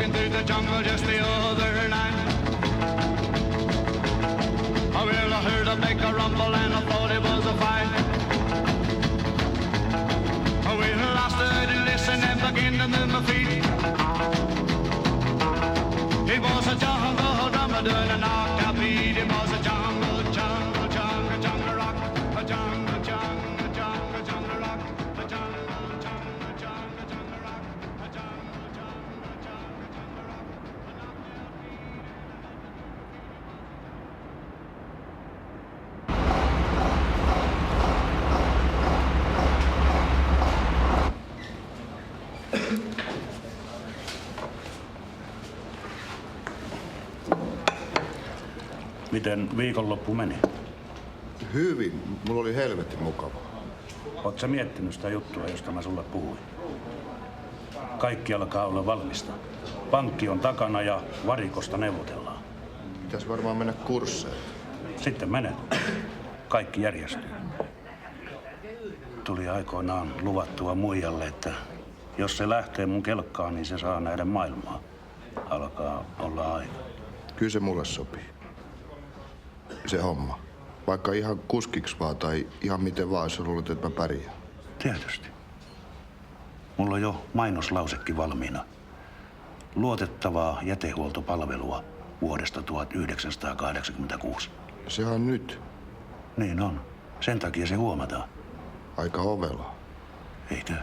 walking through the jungle just the other night. Oh, well, I heard a big rumble and I thought it was a fight. Oh, well, I stood and listened and began to move my feet. It was a jungle drummer doing an octave beat. It was a jungle, jungle, jungle, jungle rock. A jungle, jungle, jungle, jungle rock. A jungle, jungle, jungle, jungle rock. A jungle, jungle, jungle, jungle rock. Miten viikonloppu meni? Hyvin. Mulla oli helvetin mukava. Oot sä miettinyt sitä juttua, josta mä sulle puhuin? Kaikki alkaa olla valmista. Pankki on takana ja varikosta neuvotellaan. Pitäis varmaan mennä kursseihin. Sitten menet. Kaikki järjestyy. Tuli aikoinaan luvattua muijalle, että jos se lähtee mun kelkkaan, niin se saa nähdä maailmaa. Alkaa olla aika. Kyllä se mulle sopii. Se homma. Vaikka ihan kuskiksi vaan tai ihan miten vaan, jos luulet, että mä pärjään. Tietysti. Mulla on jo mainoslausekin valmiina. Luotettavaa jätehuoltopalvelua vuodesta 1986. Sehän on nyt. Niin on. Sen takia se huomataan. Aika ovela. Eikö?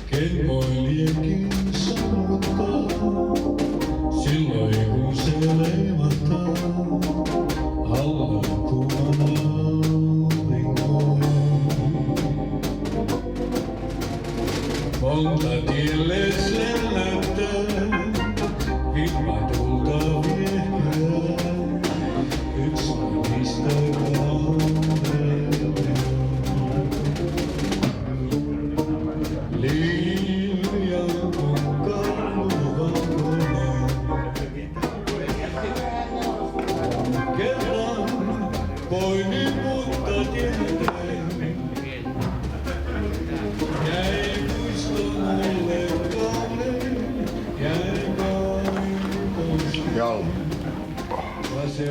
Ken voi liekin saavuttaa, silloin kun se leivottaa, halkuvan aurinkoon. Monta tielle se näyttää, himmatulta viehtää, yksi niistä kauneuden.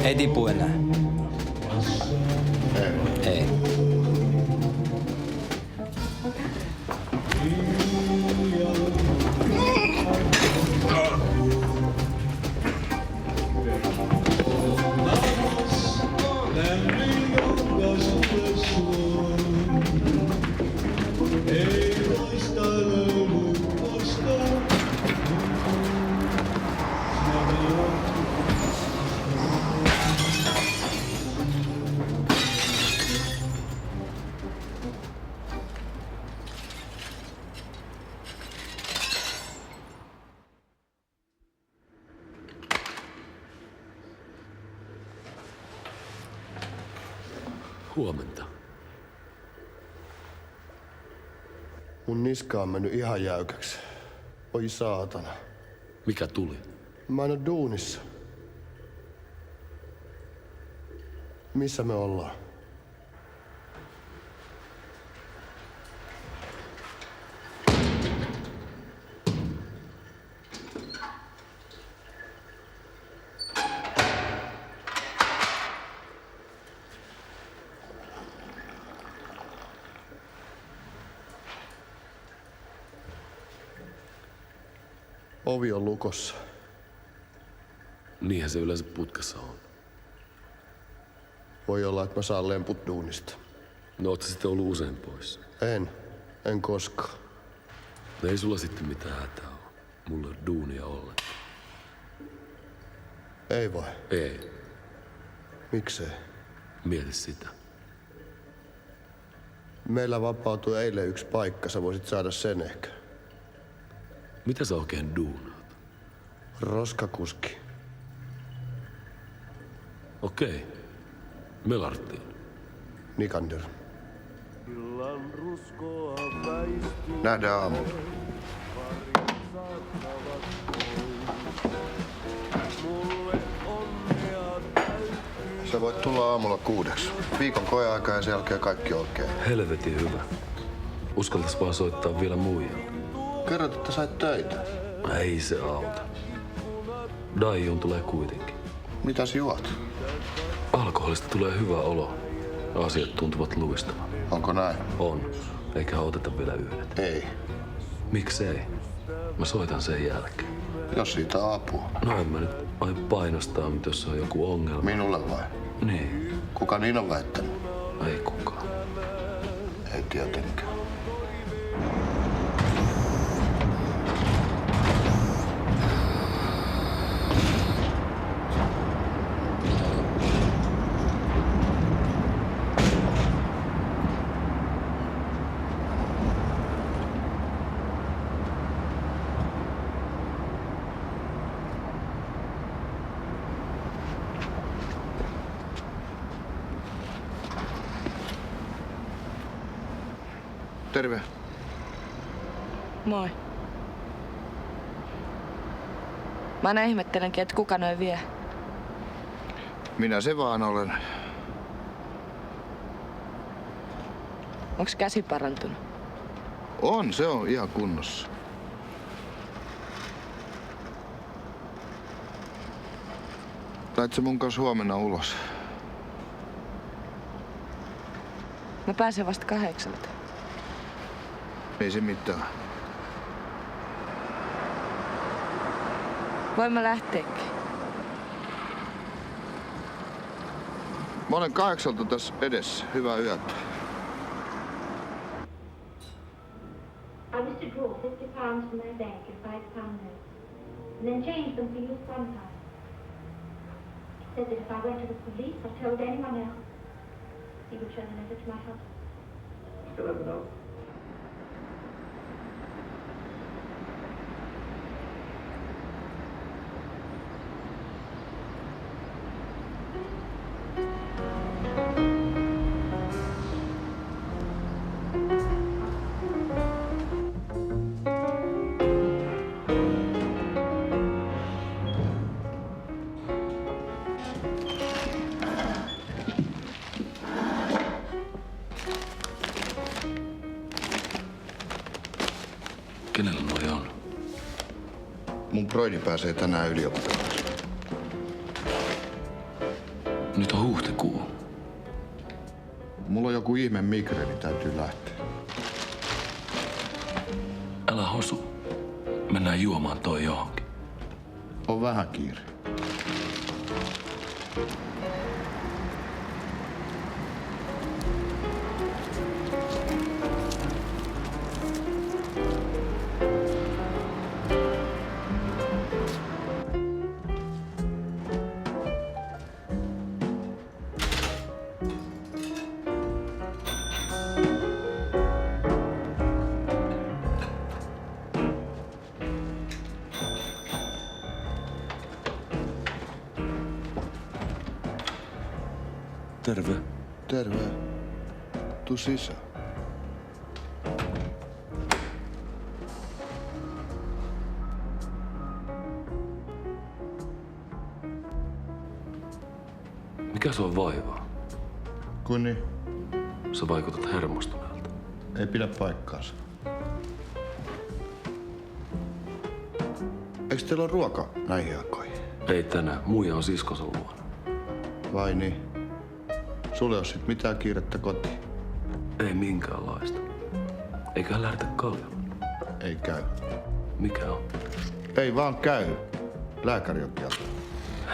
Ei tipu enää. Ei. Huomenta. Mun niska on mennyt ihan jäykäksi. Oi saatana. Mikä tuli? Mä en oo duunissa. Missä me ollaan? Ovi on lukossa. Niinhän se yleensä putkassa on. Voi olla, että mä saan lemput duunista. No oot sä sitten ollut usein pois? En koskaan. No ei sulla sitten mitään hätää ole. Mulla ei ole duunia ollenkaan. Ei vai? Ei. Miksei? Mieti sitä. Meillä vapautui eilen yksi paikka, sä voisit saada sen ehkä. Mitä sä oikein duunaat? Roskakuski. Okei. Melarttiin. Nikander. Nähdään aamulla. Sä voit tulla aamulla 6. Viikon koeaika ja sen jälkeen kaikki on okei. Helvetin hyvä. Uskaltais vaan soittaa vielä muijalle. Kerrot, että sait töitä. Ei se auta. Daijun tulee kuitenkin. Mitäs juot? Alkoholista tulee hyvä olo. Asiat tuntuvat luistavan. Onko näin? On. Eikä oteta vielä yhdet. Ei. Miksei? Mä soitan sen jälkeen. Jos siitä on apua. No en mä nyt aio painostaa, mutta jos on joku ongelma. Minulle vai? Niin. Kuka niin on väittänyt? Ei kukaan. Ei tietenkään. Terve. Moi. Mä aina ihmettelenkin, että kuka noin vie. Minä se vaan olen. Onks käsi parantunut? Se on ihan kunnossa. Lähet sä mun kanssa huomenna ulos? Mä pääsen vasta 8. Ei se mitään. Voin mä lähteekin. Mä olen 8 tässä edessä. Hyvää yötä. I was to draw £50 from my bank in £5 notes, and then change them for use sometime. He said that if I went to the police or told anyone else, he would show the letter to my husband. Still have a note? Kenellä noi on? Mun broidi pääsee tänään yliopistoon. Nyt on huhtikuu. Mulla on joku ihme migreeni, täytyy lähteä. Älä hosu. Mennään juomaan toi johonkin. On vähän kiire. Terve. Terve. Tuu sisään. Mikä sua vaivaa? Kuin niin? Sä vaikutat hermostuneelta. Ei pidä paikkaansa. Eikö teillä ole ruoka näihin aikoihin? Ei tänään. Muija on siskonsa luona. Vai niin? Sulle on sit mitään kiirettä kotiin? Ei minkäänlaista. Eiköhän lähdetä kaljalle. Ei käy. Mikä on? Ei vaan käy. Lääkäri on kieltänyt.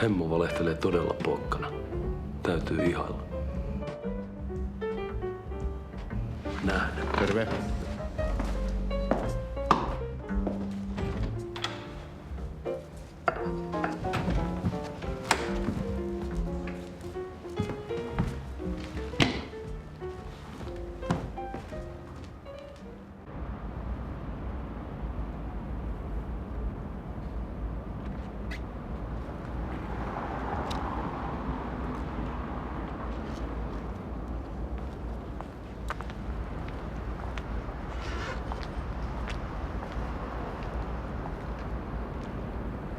Hemmo valehtelee todella pokkana. Täytyy ihailla. Nähdään. Terve.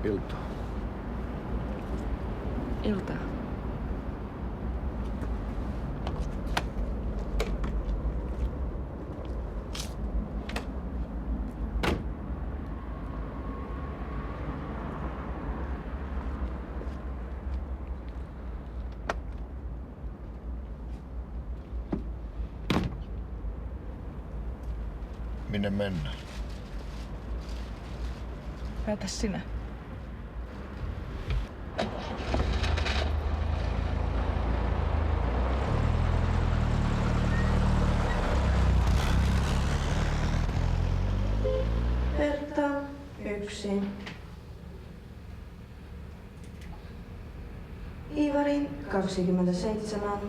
Ilta. Iltaa. Minne mennään? Päätä sinä. Pertta, 1. Ivari, 27.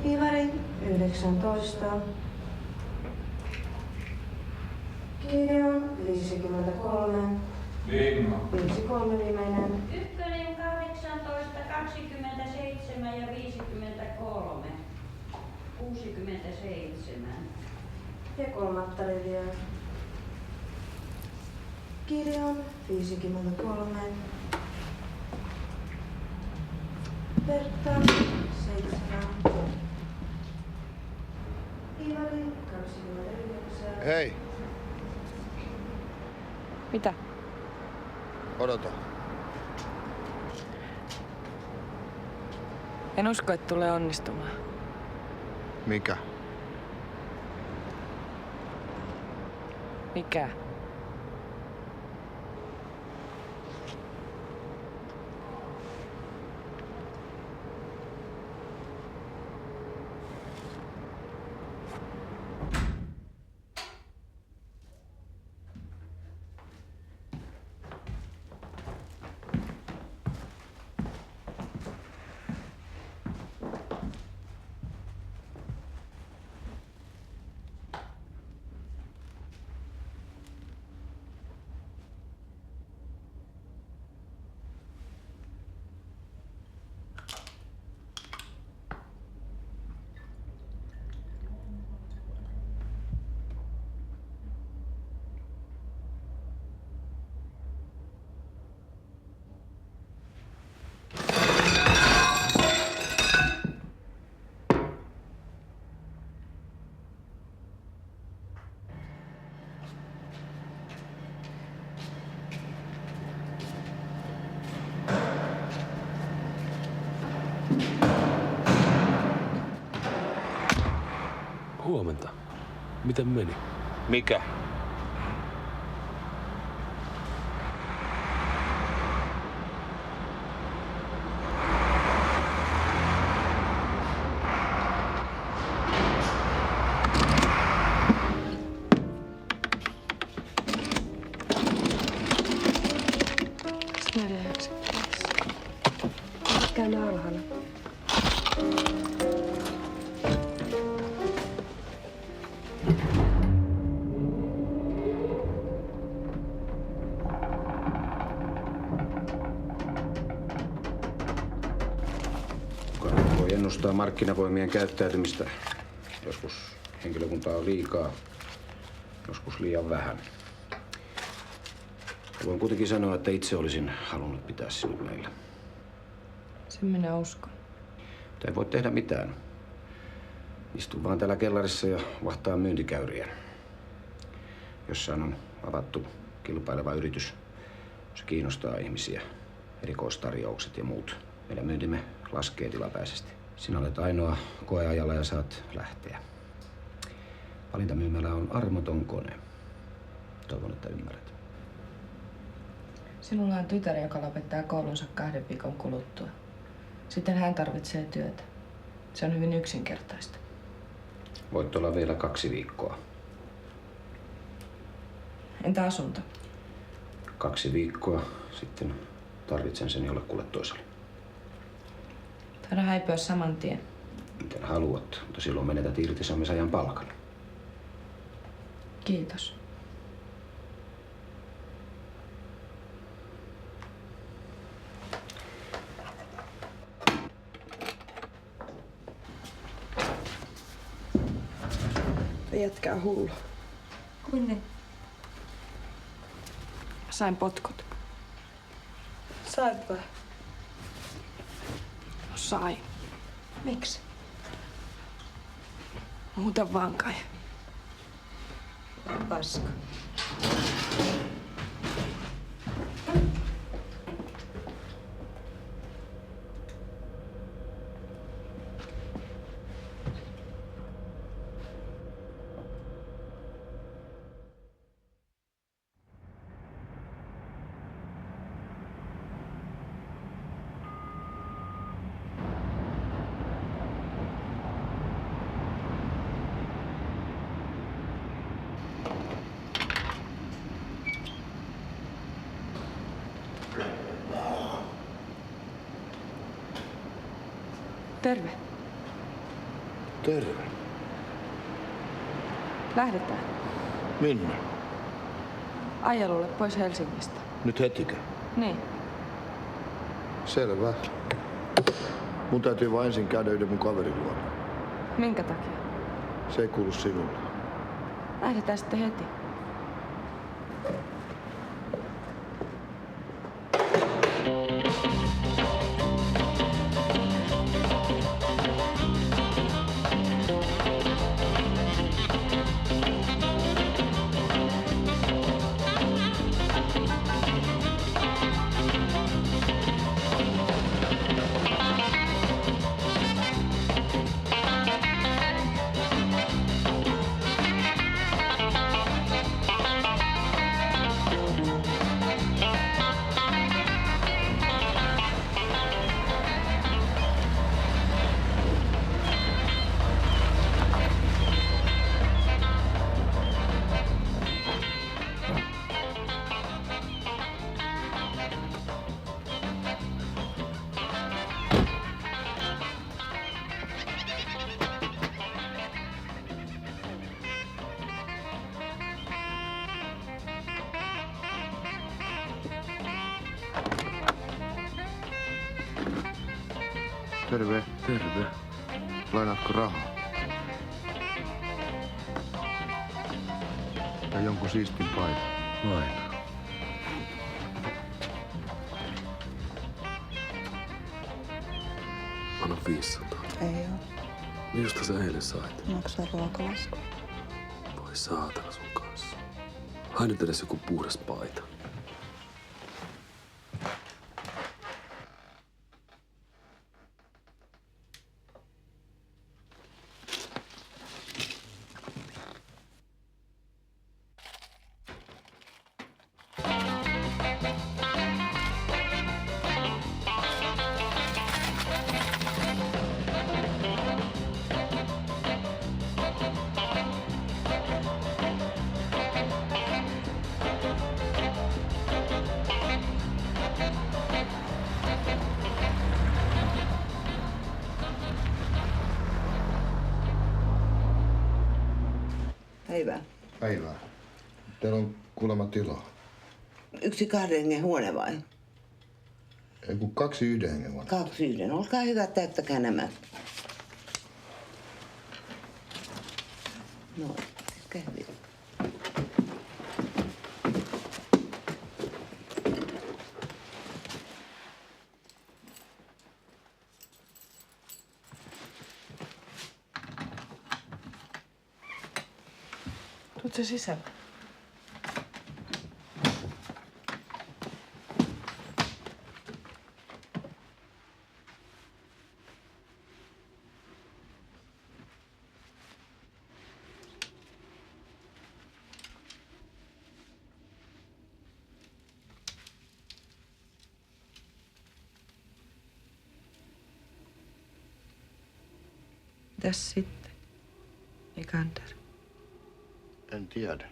Ivari, 19. Gideon, 53. 53 viimeinen. Ykkönen 18, 27 ja 53. 67. Ja 3. riviä. Gideon, 53. Pertta, 7. Ivari, 29. Hei, Mitä? odota. En usko, että tulee onnistumaan. Mikä? Mikä? Huomenta. Miten meni? Mikä? Käyn alhaalla. Kukaan voi ennustaa markkinavoimien käyttäytymistä. Joskus henkilökuntaa on liikaa, joskus liian vähän. Voin kuitenkin sanoa, että itse olisin halunnut pitää sinut meillä. Sen minä uskon. Mutta ei voi tehdä mitään. Istun vaan täällä kellarissa ja vahtaa myyntikäyriä. Jossain on avattu kilpaileva yritys. Se kiinnostaa ihmisiä. Erikoistarjoukset ja muut. Meidän myyntimme laskee tilapäisesti. Sinä olet ainoa koeajalla ja saat lähteä. Valintamyymälä on armoton kone. Toivon, että ymmärrät. Sinulla on tytär, joka lopettaa koulunsa 2 viikon kuluttua. Sitten hän tarvitsee työtä. Se on hyvin yksinkertaista. Voit olla vielä 2 viikkoa. Entä asunto? 2 viikkoa, sitten tarvitsen sen jollekulle toiselle. Taida häipyä saman tien. Miten haluat, mutta silloin menetät irtisanomisajan palkan. Kiitos. Jätkää hullu. Kuin niin? Sain potkut. Sait vai? No sain. Miksi? Muuta vaan kai. Paska. Terve. Terve. Lähdetään. Minne? Ajelulle pois Helsingistä. Nyt hetikö? Niin. Selvä. Mun täytyy vaan ensin käydä yhden mun kaverin luona. Minkä takia? Se ei kuulu sinulle. Lähdetään sitten heti. Terve. Terve. Lainaatko rahaa? Tai jonkun siistin paidan? Laina. Anna 500. Ei oo. Minusta sä eilen sait? Maksaa ruokalasku. Voi saatana sun kanssa. Hae nyt edes joku puhdas paita. Päivää. Päivää. Teillä on kuulemma tilaa. 1 2 hengen huone vai? Ei kun 2 1 hengen huone. 2 1. Olkaa hyvä, täyttäkää nämä. No, kävi. Tuut se sisällä. Mitäs sitten, Nikander? En tiedä.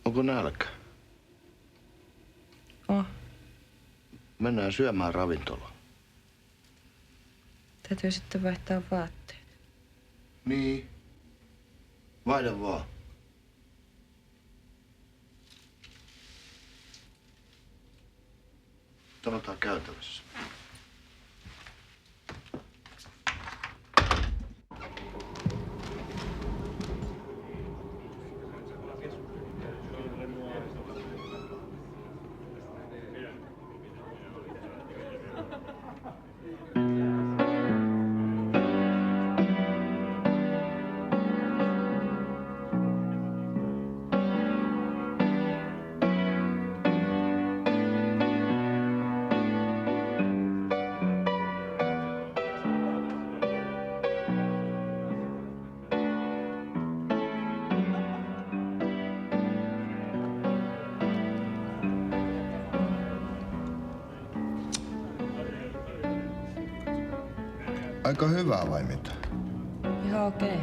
Onko nälkä? Oh, Mennään syömään ravintolaan. täytyy sitten vaihtaa vaatteet. Niin. Vaihda vaan. Sanotaan käytävässä. Aika hyvää vai mitä? Ihan okei.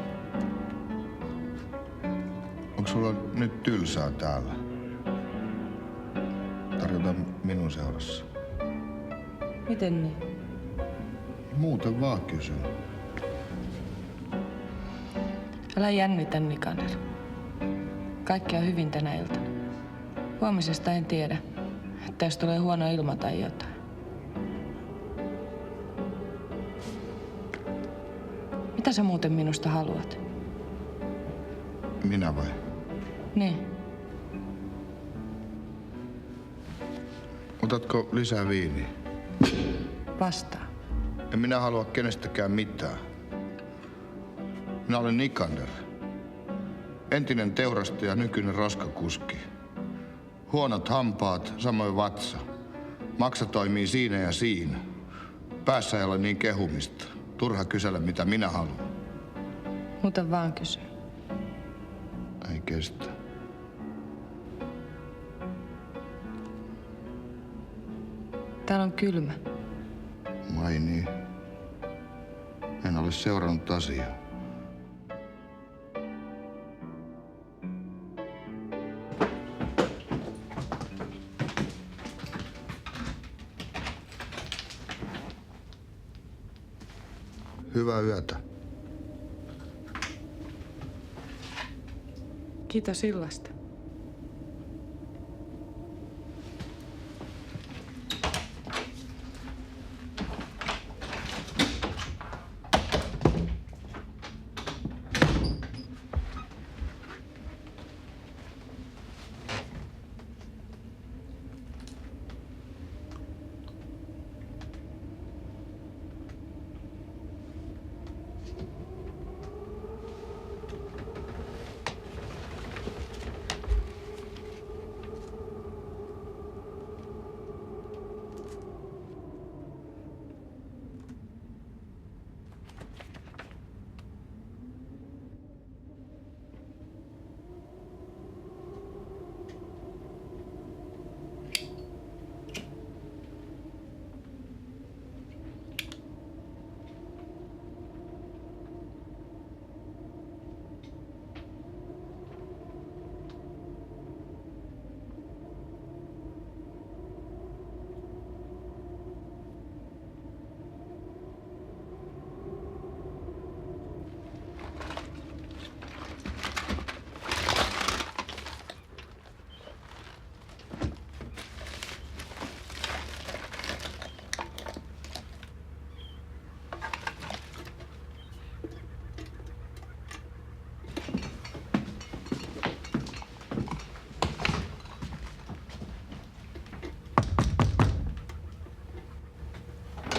Onko sulla nyt tylsää täällä? Tarjotaan minun seurassa. Miten niin? Muuten vaan kysyn. Älä jännitä, Nikander. Kaikki on hyvin tänä iltana. Huomisesta en tiedä, että jos tulee huono ilma tai jotain. Mitä sä muuten minusta haluat? Minä vai? Niin. Otatko lisää viiniä? Vastaa. En minä halua kenestäkään mitään. Minä olen Nikander. Entinen teurastaja, nykyinen roskakuski. Huonot hampaat, samoin vatsa. Maksa toimii siinä ja siinä. Päässä ei ole niin kehumista. Turha kysellä, mitä minä haluan. Mutta vaan kysy. Ei kestä. Täällä on kylmä. Vai niin? En ole seurannut asiaa. Hyvää yötä. Kiitos illasta.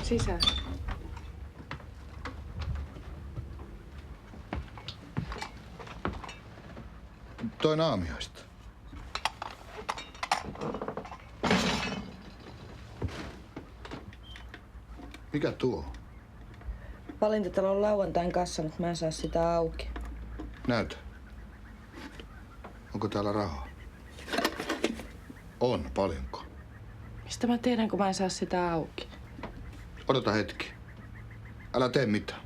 Sisään. Toin aamiaista. Mikä tuo? Valintatalon lauantain kassa, mutta mä en saa sitä auki. Näytä. Onko täällä rahaa? On. Paljonko? Mistä mä tiedän, kun mä en saa sitä auki? Odota hetki. Älä tee mitään.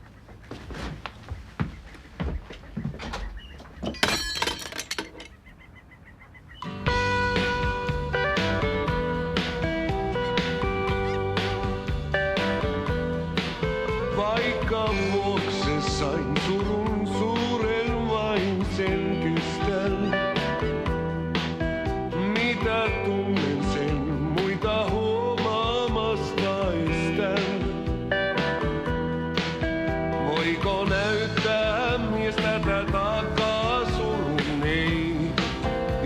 Vaikka vuokse sain surun suuren vain sen kystän. Mitä tunnen sen muita huomaamasta estän. Voiko näyttää mies tätä takaa surun ei,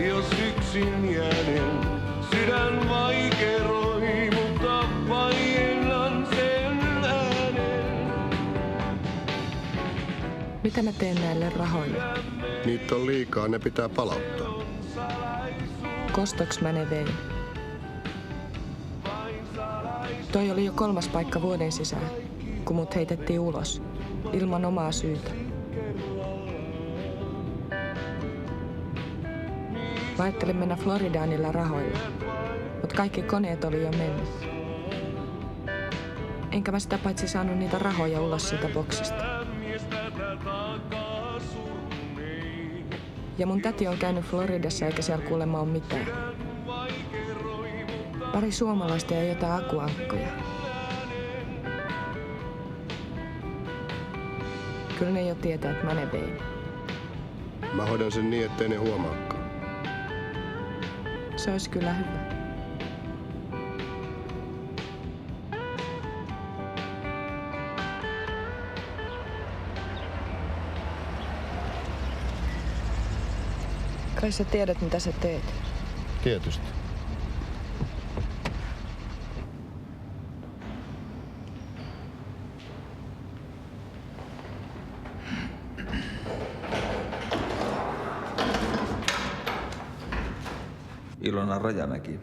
jos yksin jäänen sydän vaikeroi, mutta vaiennan sen äänen. Mitä mä teen näille rahoille? Niitä on liikaa, ne pitää palauttaa. Kostoks mä ne vein? Toi oli jo 3. paikka vuoden sisään, kun mut heitettiin ulos, ilman omaa syytä. Mä ajattelin mennä Floridaan niillä rahoilla, mut kaikki koneet oli jo mennyt. Enkä mä sitä paitsi saanut niitä rahoja ulos siitä boksista. Ja mun täti on käynyt Floridassa eikä siellä kuulemma ole mitään. Pari suomalaista ja jotain akuankkoja. Kyllä ne jo tietää, että mä ne vein. Mä hoidan sen niin, ettei ne huomaakaan. Se olisi kyllä hyvä. Kai sä tiedät, mitä sä teet. Tietysti. Ilona Rajamäki.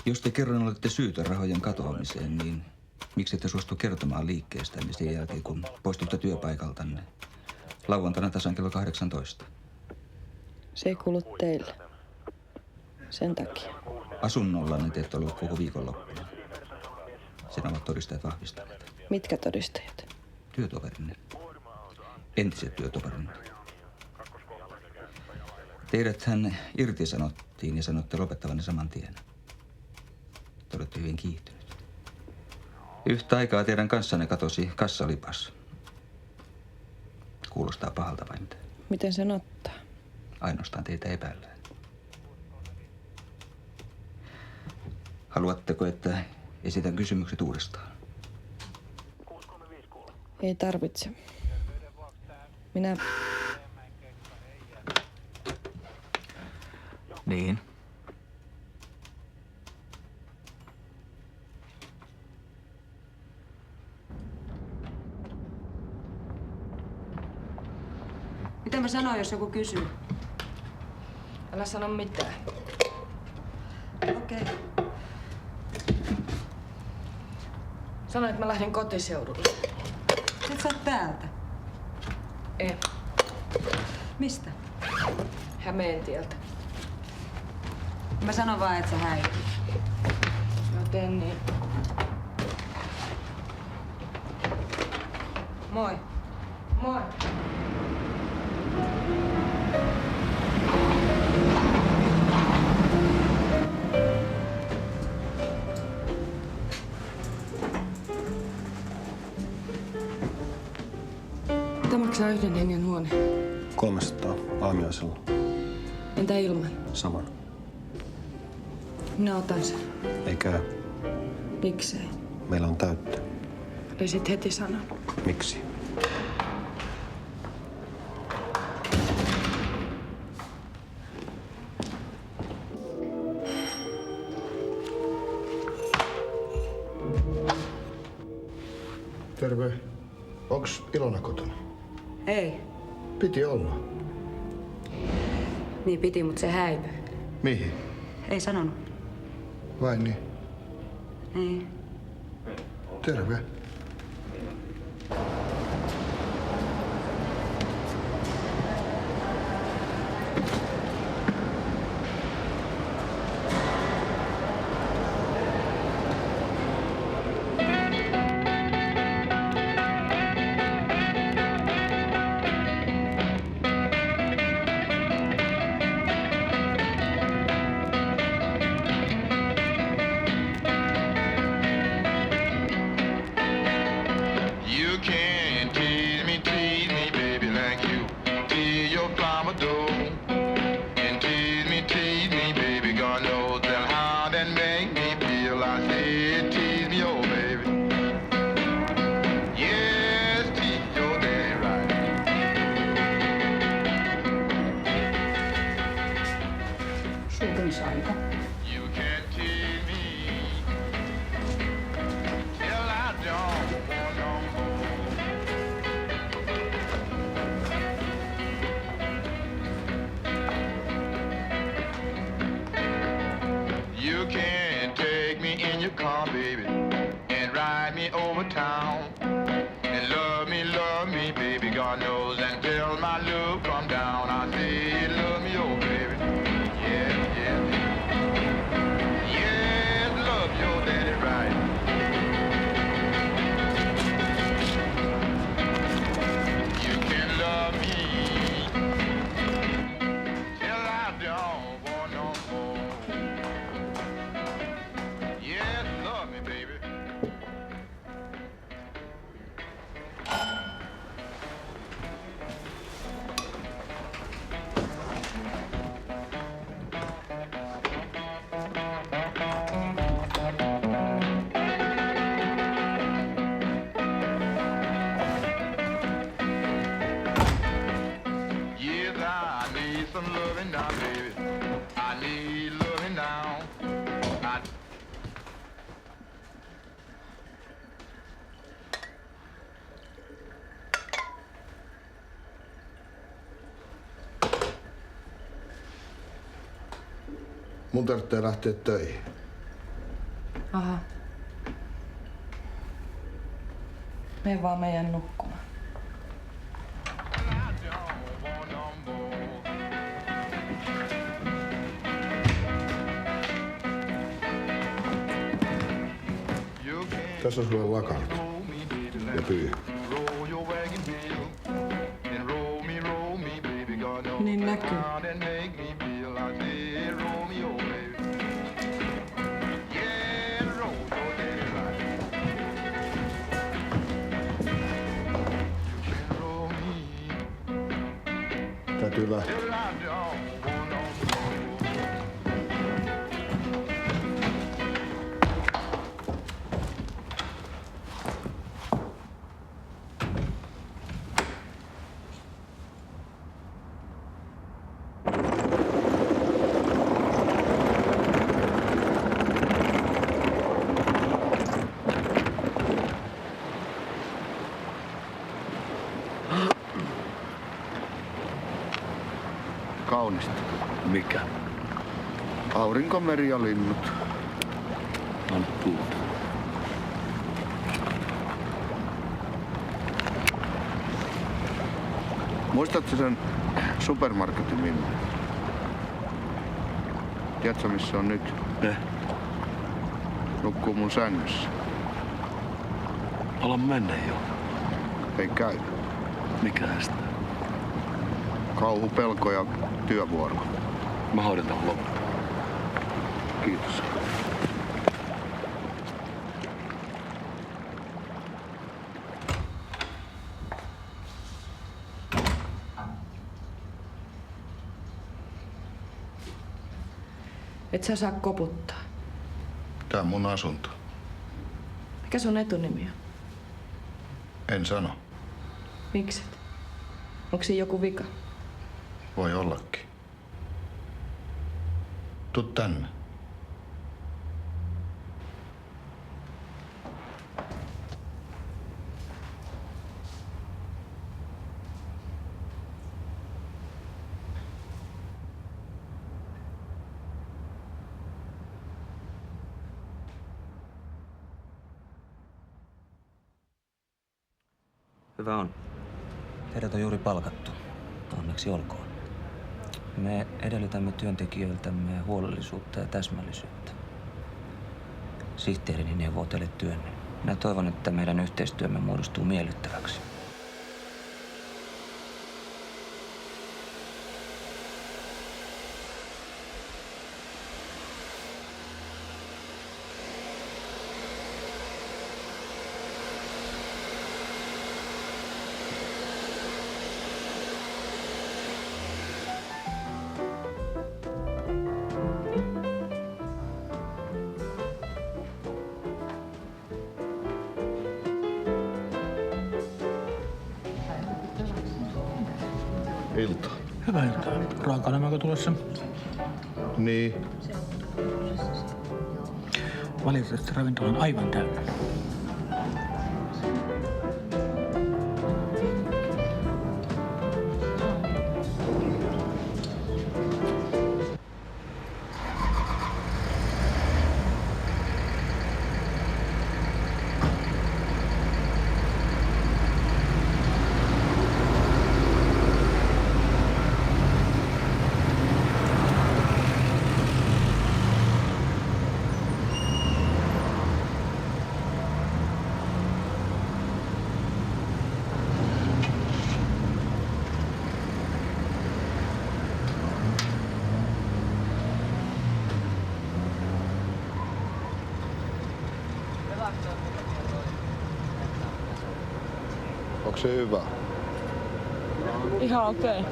Jos te kerran olette syytä rahojen katoamiseen, niin miksi ette suostu kertomaan liikkeestänne sen jälkeen, kun poistutte työpaikaltanne lauantaina tasan kello 18? Se ei kuulu teille. Sen takia. Asunnollanne te ette ollut koko viikonloppuna. Sen ovat todistajat vahvistaneet. Mitkä todistajat? Työtoverinne. Entiset työtoverinne. Teidäthän irtisanottiin ja sanotte lopettavanne saman tien. Te olette hyvin kiihtynyt. Yhtä aikaa teidän kanssanne katosi kassalipas. Kuulostaa pahalta vai mitä? Miten sen ottaa? Ainoastaan teitä epäillään. Haluatteko, että esitän kysymykset uudestaan? Ei tarvitse. Minä... Niin. Mitä mä sanon, jos joku kysyy? Älä sano mitään. Okei. Sano, että mä lähdin kotiseudulle. Sit sä oot täältä. En. Mistä? Hämeentieltä. Mä sanon vaan, että sä häirit. No teen niin. Moi. Moi. Mitä maksaa yhden hengen huone? 300 aamiaisella. Entä ilman? Saman. Minä otan sen. Ei käy. Miksei? Meillä on täyttä. Olisit heti sanonut. Miksi? Terve. Onks Ilona kotona? Ei. Piti olla. Niin piti, mut se häipyi. Mihin? Ei sanonut. Vai niin? Niin. Terve. Suutunsaika. You can take me in your car, baby, and ride me over town. And love me, baby, God knows, until my love come down. I say, love me, oh, baby. Yeah, yeah. Yes, love your daddy right. You can love me till I don't want no more. Yes, love me, baby. Yes, I need some loving now, baby. I need loving now. I Mun tarvitsee lähteä töihin. Aha. Mene vaan meidän nukkumaan. Tässä on sulle lakanat. Ja pyyhä. Niin näkyy. Täytyy lähteä. kaunista. Mikä? Aurinko, meri ja linnut. Anna tulla. Muistatko sen supermarketin Minna? Tiedätkö missä on nyt? Nukkuu mun sängyssä. Ala mennä jo. Ei käy. Mikä estää? Kauhu, pelko ja työvuoro. Mä hoidan tämän loppuun. Kiitos. Et sä saa koputtaa. Tää on mun asunto. Mikä sun etunimi on? En sano. Mikset? Onko siinä joku vika? Voi ollakin. Tuu tänne. Hyvä on. Teidät on juuri palkattu. Onneksi olkoon. Me edellytämme työntekijöiltämme huolellisuutta ja täsmällisyyttä. Sihteerini neuvoo teille työnne. Minä toivon, että meidän yhteistyömme muodostuu miellyttäväksi. Iltaa. Hyvää iltaa. Raaka-aineemmeko tulossa? Niin. Valitettavasti ravintola on aivan täynnä. Onko se hyvä? Ihan okei.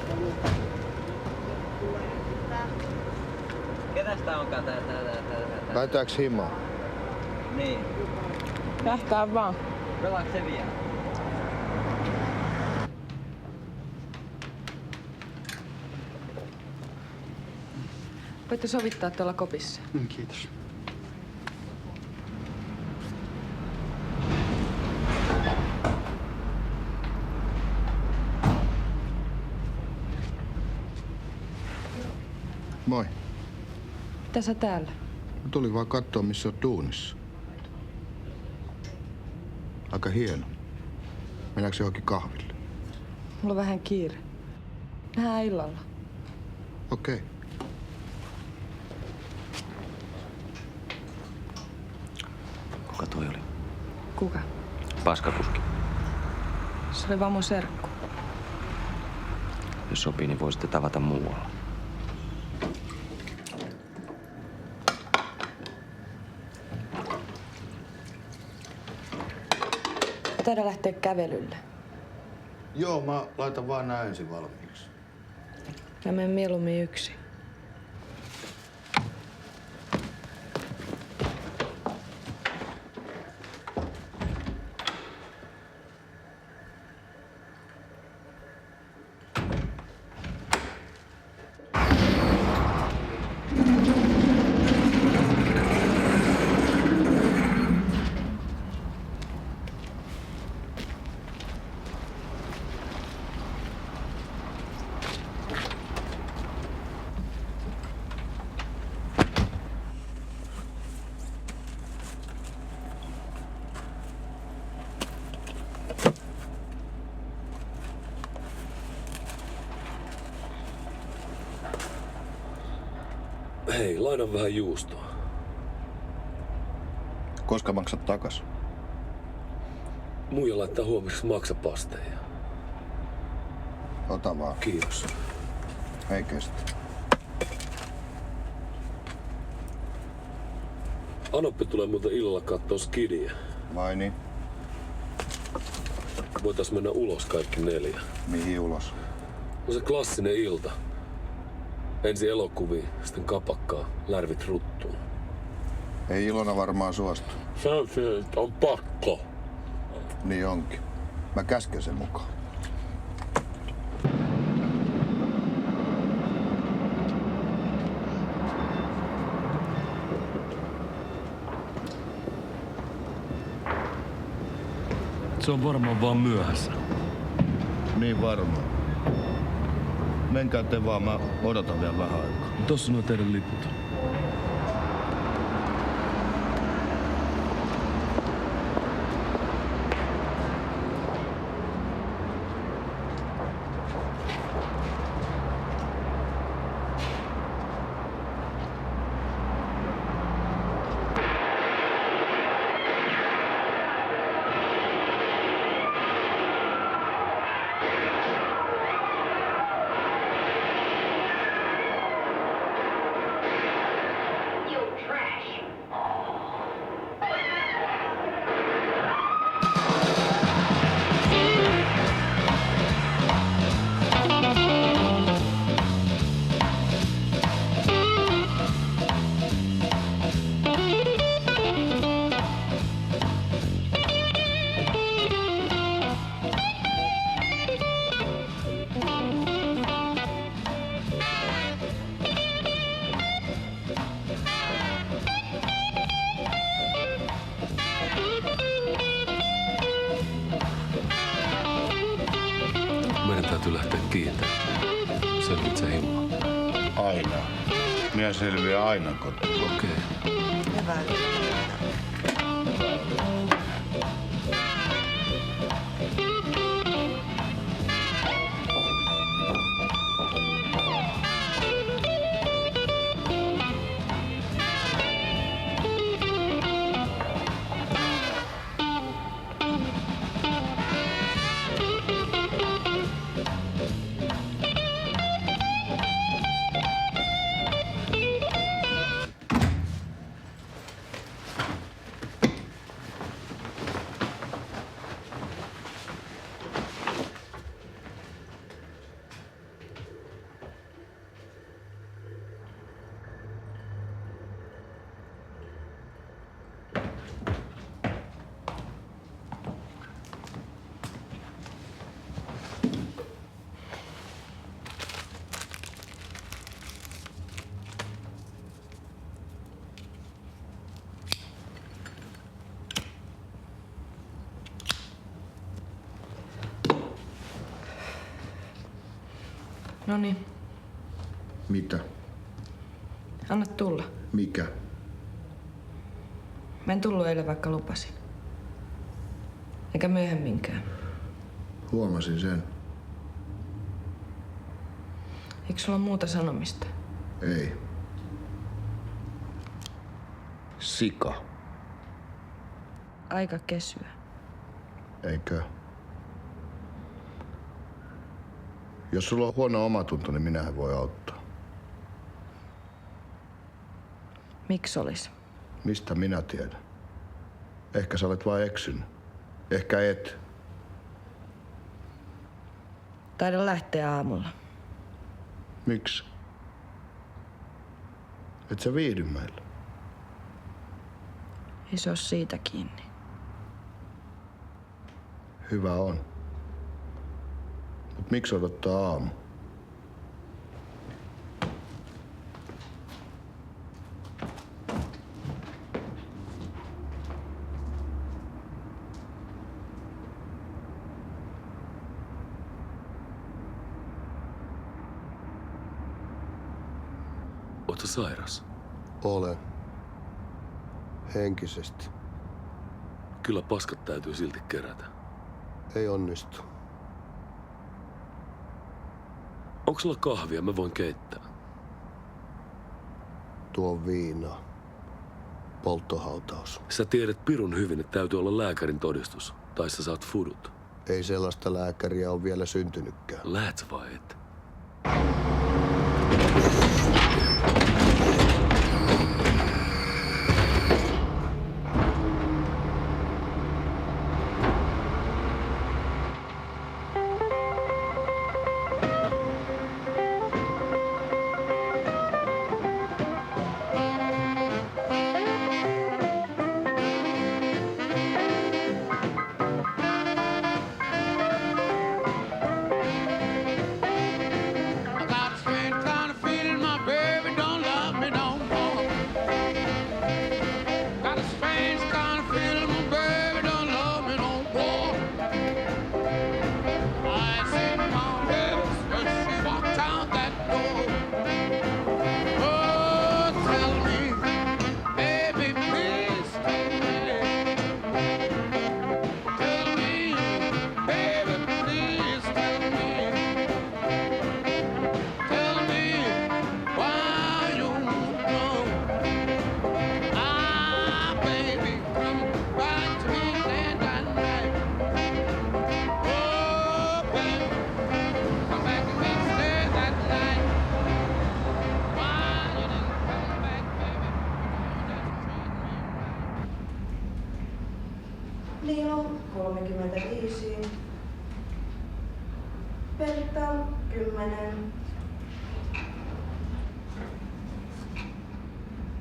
Ketäs tää onkaan tää? Lähetääks himaan? Niin. Lähtää vaan. Pelaaks se vielä? Voitte sovittaa tuolla kopissa. Kiitos. Moi. Mitä sä täällä? Mä tulin vaan kattoo, missä on duunissa. Aika hieno. Mennäänkö johonkin kahville? Mulla on vähän kiire. Nähdään illalla. Okei. Kuka toi oli? Kuka? Paskakuski. Se oli vaan mun serkku. Jos sopii, niin voisitte tavata muualla. Taida lähteä kävelylle. Joo, mä laitan vaan nää ensin valmiiksi. Mä menen mieluummin yksin. Hei, lainan vähän juustoa. Koska maksat takas? Muija laittaa huomiseksi maksapasteja. Ota vaan. Kiitos. Ei kestä. Anoppi tulee muuten illalla kattoo Skidiä. Vai niin? Voitais mennä ulos kaikki 4. Mihin ulos? No se klassinen ilta. Ensin elokuviin, sitten kapakkaa, lärvit ruttuun. Ei Ilona varmaan suostu. Se on pakko. Niin onkin. Mä käsken sen mukaan. Se on varmaan vaan myöhässä. Niin varmaan. Menkää te vaan, mä odotan vielä vähän aikaa. Tossa nuo teidän liput. Meidän täytyy lähteä kiinteämään. Selvit sä himmaan? Aina. Minä selviän aina kotiin. Okei. Hyvä. Noniin, Mitä? anna tulla. Mikä? Mä en tullut eilen, vaikka lupasin. Eikä myöhemminkään. Huomasin sen. Eikö sulla muuta sanomista? Ei. Sika. Aika kesyä. Eikö? Jos sulla on huono omatunto, niin minähän voi auttaa. Miksi olis? Mistä minä tiedän? Ehkä sä olet vain eksynyt. Ehkä et. Taidan lähteä aamulla. Miksi? Et sä viihdy meillä? Ei se oo siitä kiinni. Hyvä on. Mut miksi odottaa aamu? Ootko sairas? Olen. Henkisesti. Kyllä paskat täytyy silti kerätä. Ei onnistu. Onko sulla kahvia? Mä voin keittää. tuon viinaa. Polttohautaus. Sä tiedät pirun hyvin, että täytyy olla lääkärin todistus. Tai sä saat fudut. Ei sellaista lääkäriä ole vielä syntynytkään. Lähet vai et? Leon 35. Pertta 10.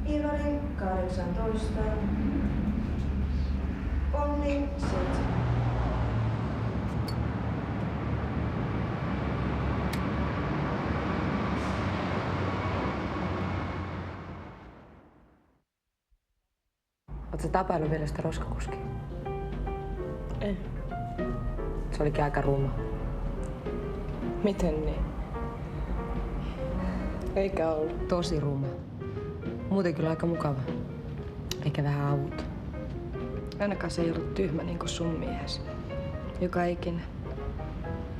Ivari 18. Onni 7. Oletko tapaillut vielä sitä roskakuskia? En. Se olikin aika ruma. Miten niin? Eikä ollut. Tosi ruma. Muuten kyllä aika mukava. Eikä vähän avuta. Ainakaan se ei ollut tyhmä niin kuin sun mies. Joka ikinä.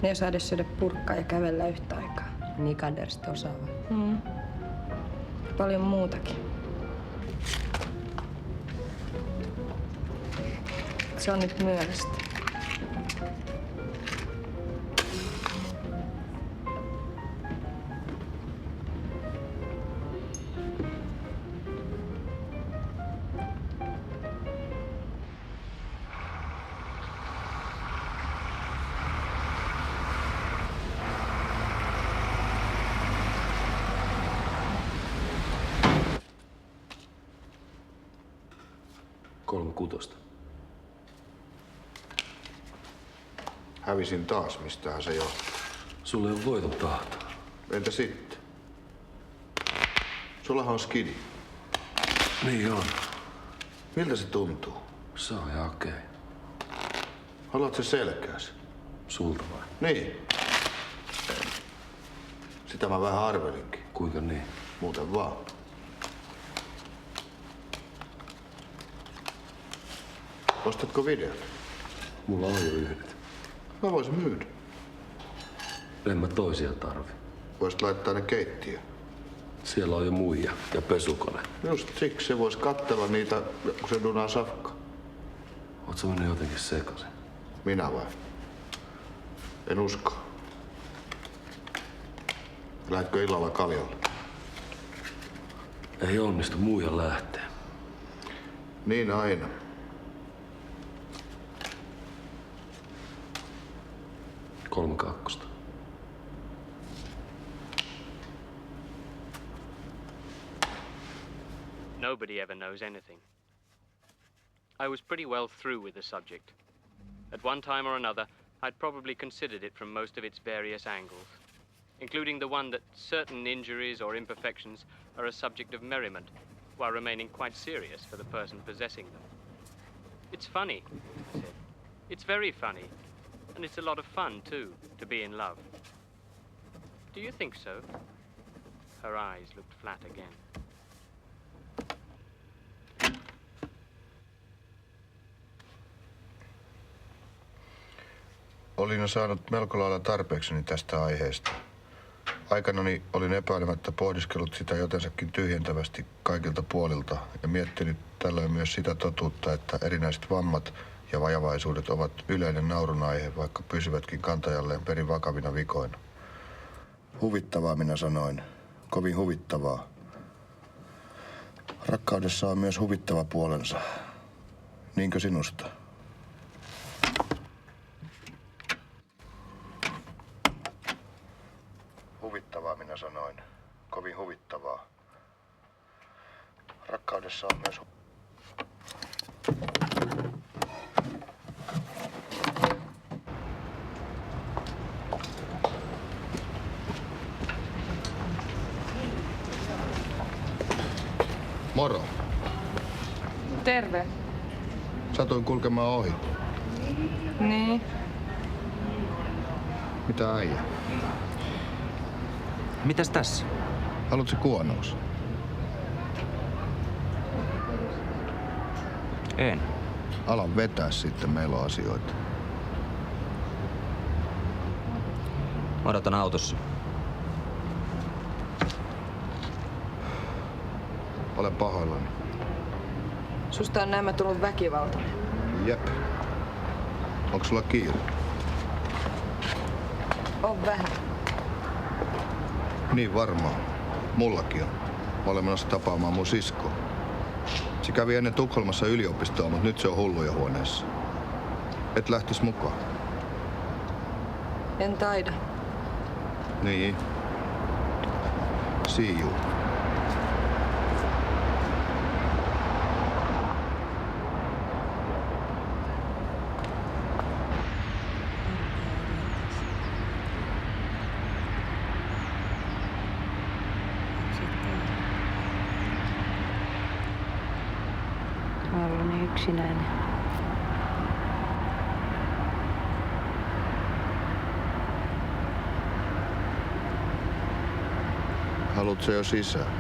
Ne ei osaa edes syödä purkkaa ja kävellä yhtä aikaa. Nikander sitten osaava. Paljon muutakin. Se on nyt myöhäistä. Hävisin taas, mistähän se johtuu. Sulle on voiton tahto. Entä sitten? Sullahan on skidi. Niin on. Miltä se tuntuu? Se on ihan okei. Haluatko se selkääsi? Sulta vai? Niin. Sitä mä vähän arvelinkin. Kuinka niin? Muuten vaan. Ostatko videot? Mulla on jo yhdet. Mä voisin myydä. En mä toisia tarvi. Voisit laittaa ne keittiöön. Siellä on jo muija ja pesukone. Just siksi se vois katsella niitä, kun se dunaa safkaa. Oot sä mennyt jotenkin sekaisin? Minä vai? En usko. Lähdetkö illalla kaljalle? Ei onnistu muija lähtee. Niin aina. Nobody ever knows anything. I was pretty well through with the subject. At one time or another, I'd probably considered it from most of its various angles, including the one that certain injuries or imperfections are a subject of merriment, while remaining quite serious for the person possessing them. It's funny, I said. It's very funny, and it's a lot of fun, too, to be in love. Do you think so? Her eyes looked flat again. Olin saanut melko lailla tarpeekseni tästä aiheesta. Aikanani olin epäilemättä pohdiskellut sitä jotensakin tyhjentävästi kaikilta puolilta ja miettinyt tällöin myös sitä totuutta, että erinäiset vammat ja vajavaisuudet ovat yleinen naurun aihe, vaikka pysyvätkin kantajalleen perin vakavina vikoina. Huvittavaa, minä sanoin. Kovin huvittavaa. Rakkaudessa on myös huvittava puolensa. Niinkö sinusta? Huvittavaa, minä sanoin. Kovin huvittavaa. Rakkaudessa on myös... Moro. Terve. Satuin kulkemaan ohi. Niin. Mitä äijä? Mitäs tässä? Haluatko kuonous? En. Ala vetää sitten, meillä on asioita. Mä odotan autossa. Olen pahoillani. Susta on näemmä tullut väkivaltainen. Jep. Onko sulla kiire? On vähän. Niin varmaan. Mullakin on. Mä olen menossa tapaamaan mun siskoa. Se kävi ennen Tukholmassa yliopistoa, mutta nyt se on hulluja huoneessa. Et lähtis mukaan. En taida. Niin. See you. Mä oon ollut niin yksinäinen. Haluatko jo sisään?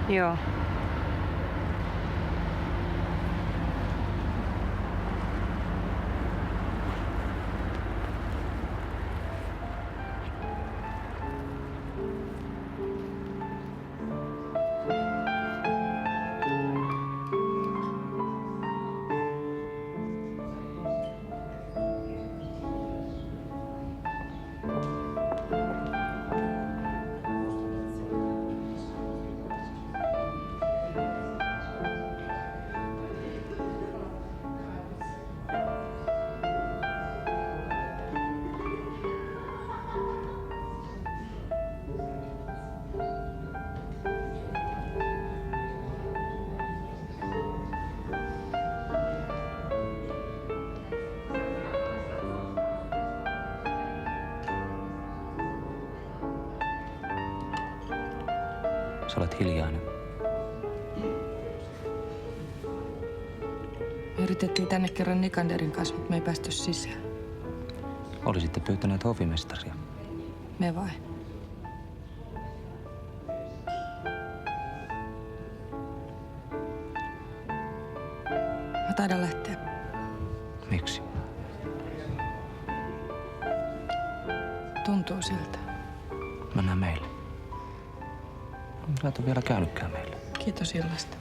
Joo. Sä olet hiljainen. Me yritettiin tänne kerran Nikanderin kanssa, mutta me ei päästy sisään. Olisitte pyytäneet hovimestaria. Me vai? Mä taidan lähteä. Miksi? Tuntuu siltä. Mennään meille. Sä et ole vielä käynytkään meille. Kiitos illasta.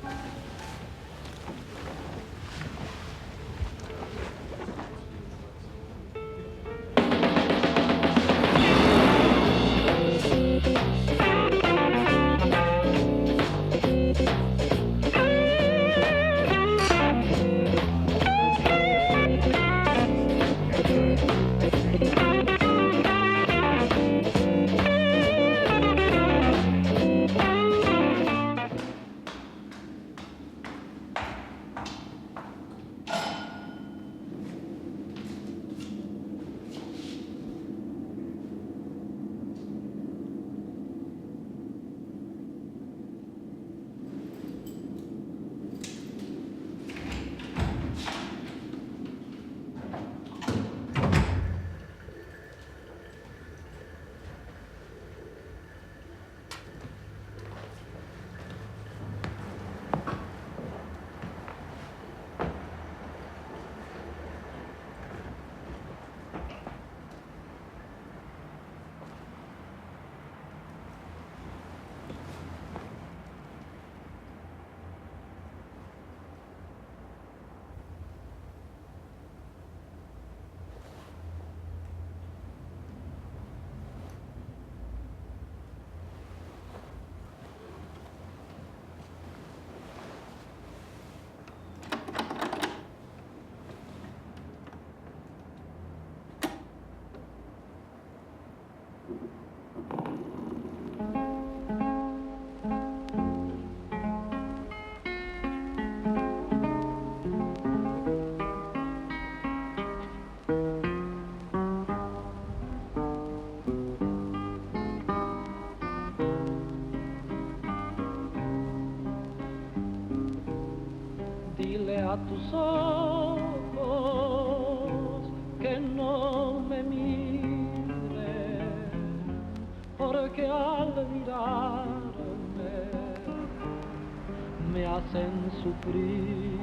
hacen sufrir.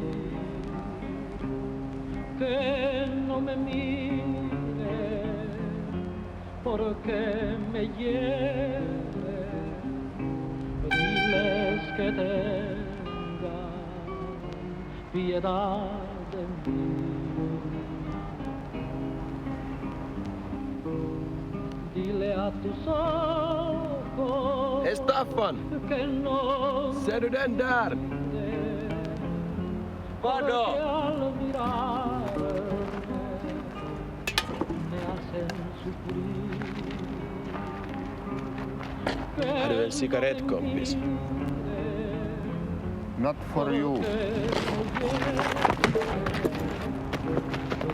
Que no me mires, porque me hieres. Diles que tengan piedad de mí. Dile a tus ojos Staffan! que no Ser du den där? Vadå? porque al mirarme me hacen sufrir. Har du en cigarettkompis? Not for you.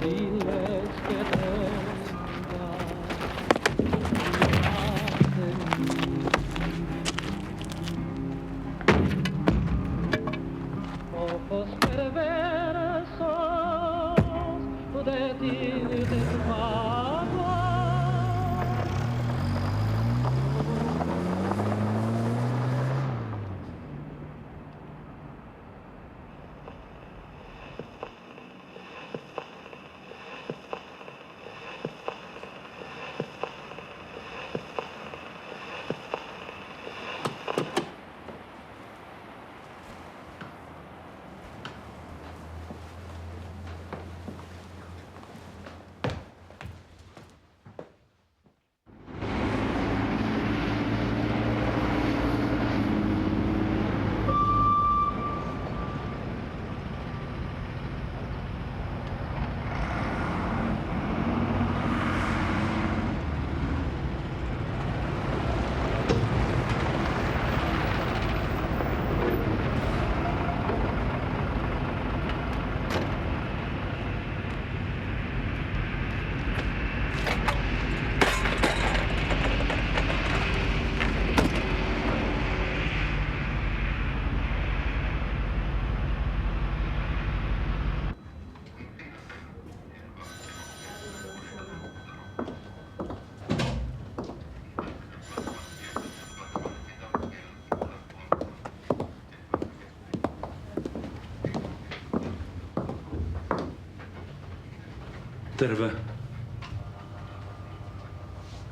Diles que tengan ojos perversos de ti de tu agua. Terve.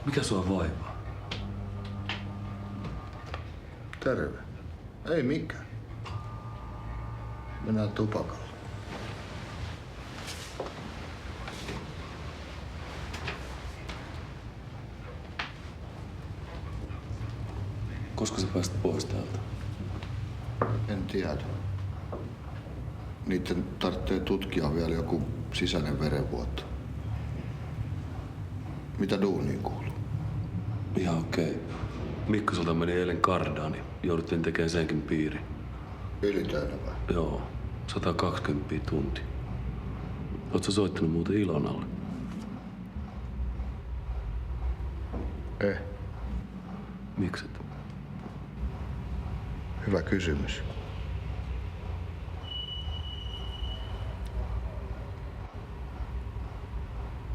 Mikä sua vaivaa? Terve. Ei mikään. Mennään tupakalla. Koska sä pääsit pois täältä? En tiedä. Niiden tarvitsee tutkia vielä joku sisäinen verenvuoto. Mitä duuniin kuuluu? Ihan okei. Mikkoselta meni eilen kardaani. Jouduttiin tekemään senkin piiri. Ylitöinä vai? Joo. 120 tunti. Oot sä soittanut muuten Ilonalle? Mikset? Hyvä kysymys.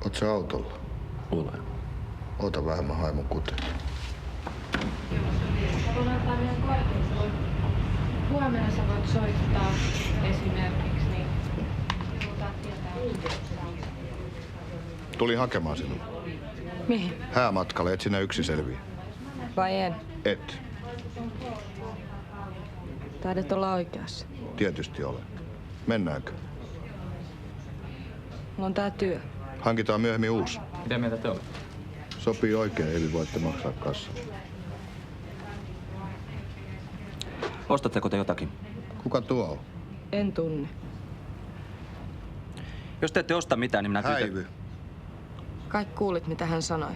Oot sä autolla? Olen. Ota vähän, mä haen mun kuteen. Huomenna sä voit soittaa esimerkiksi, niin Tuli hakemaan sinua. mihin? Häämatkalle, et sinä yksin selviä. Vai en? Et. Taidat olla oikeassa. Tietysti olen. Mennäänkö? Mulla on tää työ. Hankitaan myöhemmin uusi. Mitä mieltä te olette? Sopii oikein, eli voitte maksaa kassa. Ostatteko te jotakin? Kuka tuo on? En tunne. Jos te ette osta mitään, niin minä Häivy. Kai kuulit, mitä hän sanoi.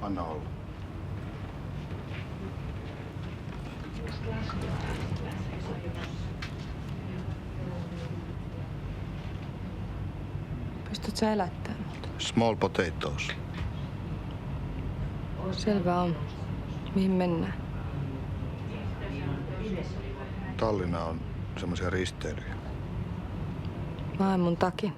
Anna olla. Pystyt sä elättämään mut? Small potatoes. Selvä on. Mihin mennään? Tallinna on semmoisia risteilyjä. Mä haen mun takin.